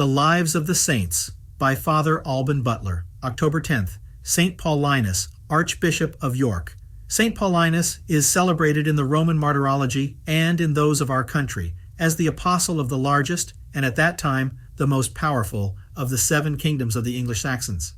The Lives of the Saints by Father Alban Butler, October 10th. St. Paulinus, Archbishop of York. St. Paulinus is celebrated in the Roman Martyrology and in those of our country as the apostle of the largest, and at that time the most powerful, of the 7 kingdoms of the English Saxons.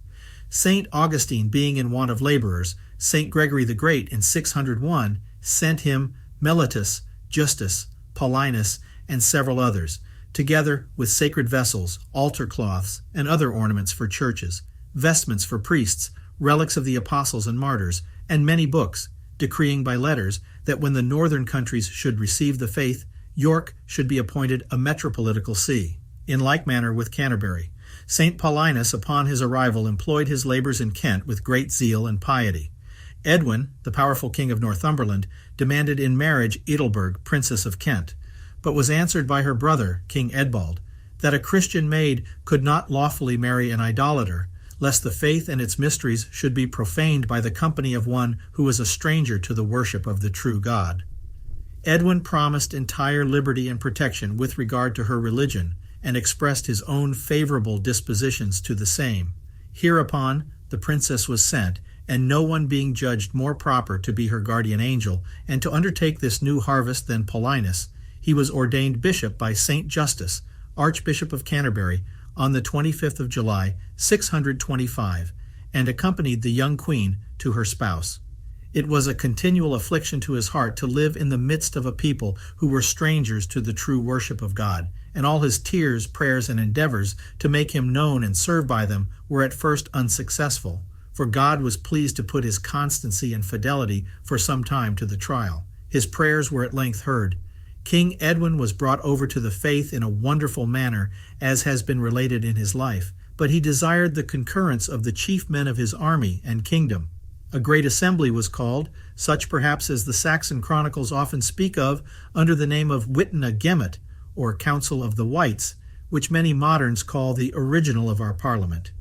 St. Augustine being in want of laborers, St. Gregory the Great in 601 sent him Mellitus, Justus, Paulinus, and several others, together with sacred vessels, altar cloths, and other ornaments for churches, vestments for priests, relics of the apostles and martyrs, and many books, decreeing by letters that when the northern countries should receive the faith, York should be appointed a metropolitical see. In like manner with Canterbury, St. Paulinus upon his arrival employed his labors in Kent with great zeal and piety. Edwin, the powerful king of Northumberland, demanded in marriage Ethelburg, Princess of Kent, but was answered by her brother, King Edbald, that a Christian maid could not lawfully marry an idolater, lest the faith and its mysteries should be profaned by the company of one who was a stranger to the worship of the true God. Edwin promised entire liberty and protection with regard to her religion, and expressed his own favorable dispositions to the same. Hereupon the princess was sent, and no one being judged more proper to be her guardian angel, and to undertake this new harvest than Paulinus, he was ordained bishop by St. Justus, Archbishop of Canterbury, on the 25th of July, 625, and accompanied the young queen to her spouse. It was a continual affliction to his heart to live in the midst of a people who were strangers to the true worship of God, and all his tears, prayers, and endeavors to make him known and served by them were at first unsuccessful, for God was pleased to put his constancy and fidelity for some time to the trial. His prayers were at length heard. King Edwin was brought over to the faith in a wonderful manner, as has been related in his life, but he desired the concurrence of the chief men of his army and kingdom. A great assembly was called, such perhaps as the Saxon chronicles often speak of under the name of Witena Gemot, or Council of the Whites, which many moderns call the original of our parliament.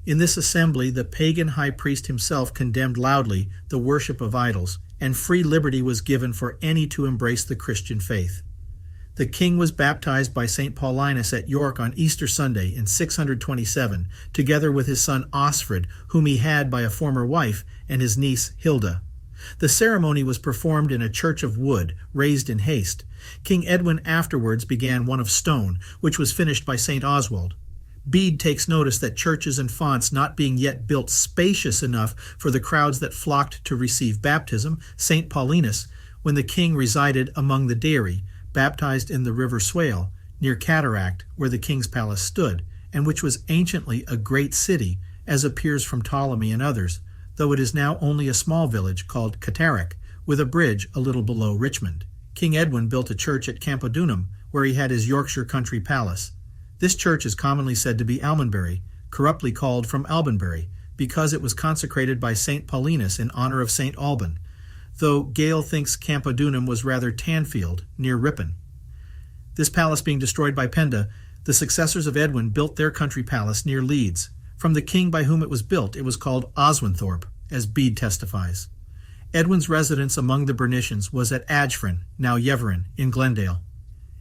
In this assembly the pagan high priest himself condemned loudly the worship of idols, and free liberty was given for any to embrace the Christian faith. The king was baptized by St. Paulinus at York on Easter Sunday in 627, together with his son Osfrid, whom he had by a former wife, and his niece Hilda. The ceremony was performed in a church of wood, raised in haste. King Edwin afterwards began one of stone, which was finished by St. Oswald. Bede takes notice that churches and fonts not being yet built spacious enough for the crowds that flocked to receive baptism, St. Paulinus, when the king resided among the Deiri, baptized in the river Swale, near Cataract, where the king's palace stood, and which was anciently a great city, as appears from Ptolemy and others, though it is now only a small village called Cataract, with a bridge a little below Richmond. King Edwin built a church at Campodunum, where he had his Yorkshire country palace. This church is commonly said to be Albanbury, corruptly called from Albanbury, because it was consecrated by St. Paulinus in honor of St. Alban, though Gale thinks Campodunum was rather Tanfield, near Ripon. This palace being destroyed by Penda, the successors of Edwin built their country palace near Leeds. From the king by whom it was built, it was called Oswinthorpe, as Bede testifies. Edwin's residence among the Bernicians was at Adgefrin, now Yeverin, in Glendale.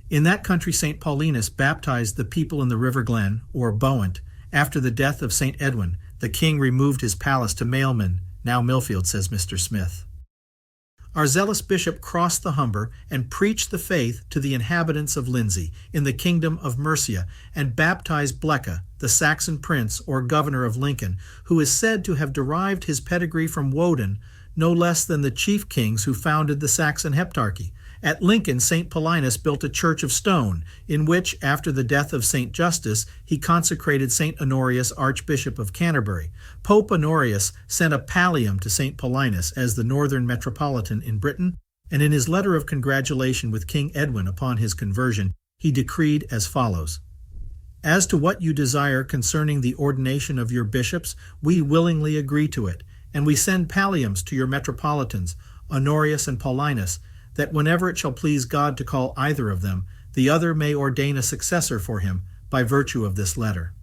In that country St. Paulinus baptized the people in the River Glen, or Bowant. After the death of St. Edwin, the king removed his palace to Mailman, now Millfield, says Mr. Smith. Our zealous bishop crossed the Humber and preached the faith to the inhabitants of Lindsey, in the kingdom of Mercia, and baptized Blecka, the Saxon prince or governor of Lincoln, who is said to have derived his pedigree from Woden, no less than the chief kings who founded the Saxon heptarchy. At Lincoln, St. Paulinus built a church of stone, in which, after the death of St. Justus, he consecrated St. Honorius, Archbishop of Canterbury. Pope Honorius sent a pallium to St. Paulinus as the northern metropolitan in Britain, and in his letter of congratulation with King Edwin upon his conversion, he decreed as follows: "As to what you desire concerning the ordination of your bishops, we willingly agree to it, and we send palliums to your metropolitans, Honorius and Paulinus, that whenever it shall please God to call either of them, the other may ordain a successor for him by virtue of this letter."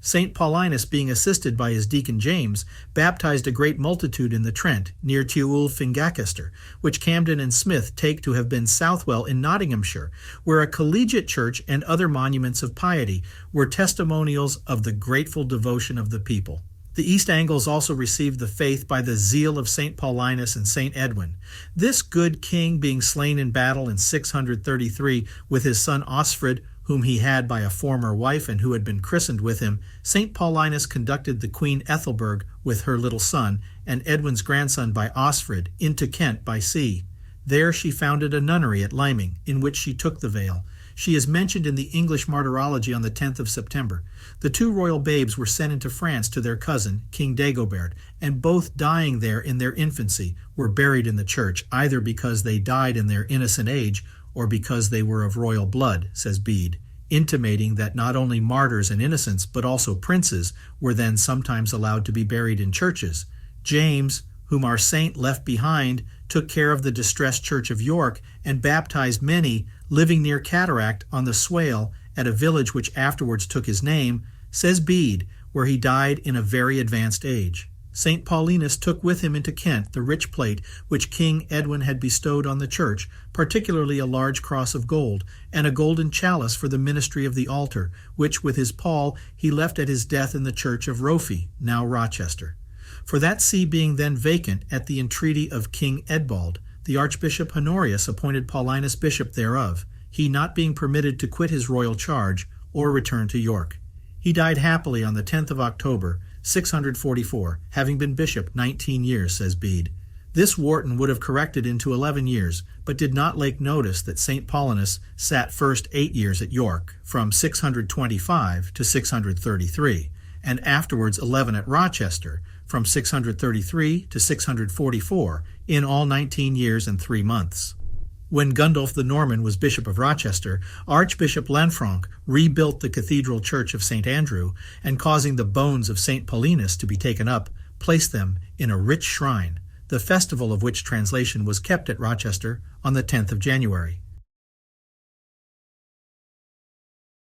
St. Paulinus, being assisted by his deacon James, baptized a great multitude in the Trent, near Tewel Fingacaster, which Camden and Smith take to have been Southwell in Nottinghamshire, where a collegiate church and other monuments of piety were testimonials of the grateful devotion of the people. The East Angles also received the faith by the zeal of St. Paulinus and St. Edwin. This good king, being slain in battle in 633 with his son Osfrid, whom he had by a former wife and who had been christened with him, St. Paulinus conducted the Queen Ethelberg with her little son, and Edwin's grandson by Osfrid, into Kent by sea. There she founded a nunnery at Lyming, in which she took the veil. She is mentioned in the English Martyrology on the 10th of September. The two royal babes were sent into France to their cousin, King Dagobert, and both dying there in their infancy were buried in the church, either because they died in their innocent age or because they were of royal blood, says Bede, intimating that not only martyrs and innocents, but also princes, were then sometimes allowed to be buried in churches. James, whom our saint left behind, took care of the distressed Church of York and baptized many living near Cataract on the Swale, at a village which afterwards took his name, says Bede, where he died in a very advanced age. St. Paulinus took with him into Kent the rich plate which King Edwin had bestowed on the church, particularly a large cross of gold, and a golden chalice for the ministry of the altar, which with his pall he left at his death in the church of Rofi, now Rochester. For that see being then vacant at the entreaty of King Edbald, the Archbishop Honorius appointed Paulinus bishop thereof, he not being permitted to quit his royal charge or return to York. He died happily on the 10th of October, 644, having been bishop 19 years, says Bede. This Wharton would have corrected into 11 years, but did not take notice that St. Paulinus sat first 8 years at York, from 625 to 633, and afterwards 11 at Rochester, from 633 to 644, in all 19 years and 3 months. When Gundulf the Norman was Bishop of Rochester, Archbishop Lanfranc rebuilt the Cathedral Church of St. Andrew, and causing the bones of St. Paulinus to be taken up, placed them in a rich shrine, the festival of which translation was kept at Rochester on the 10th of January.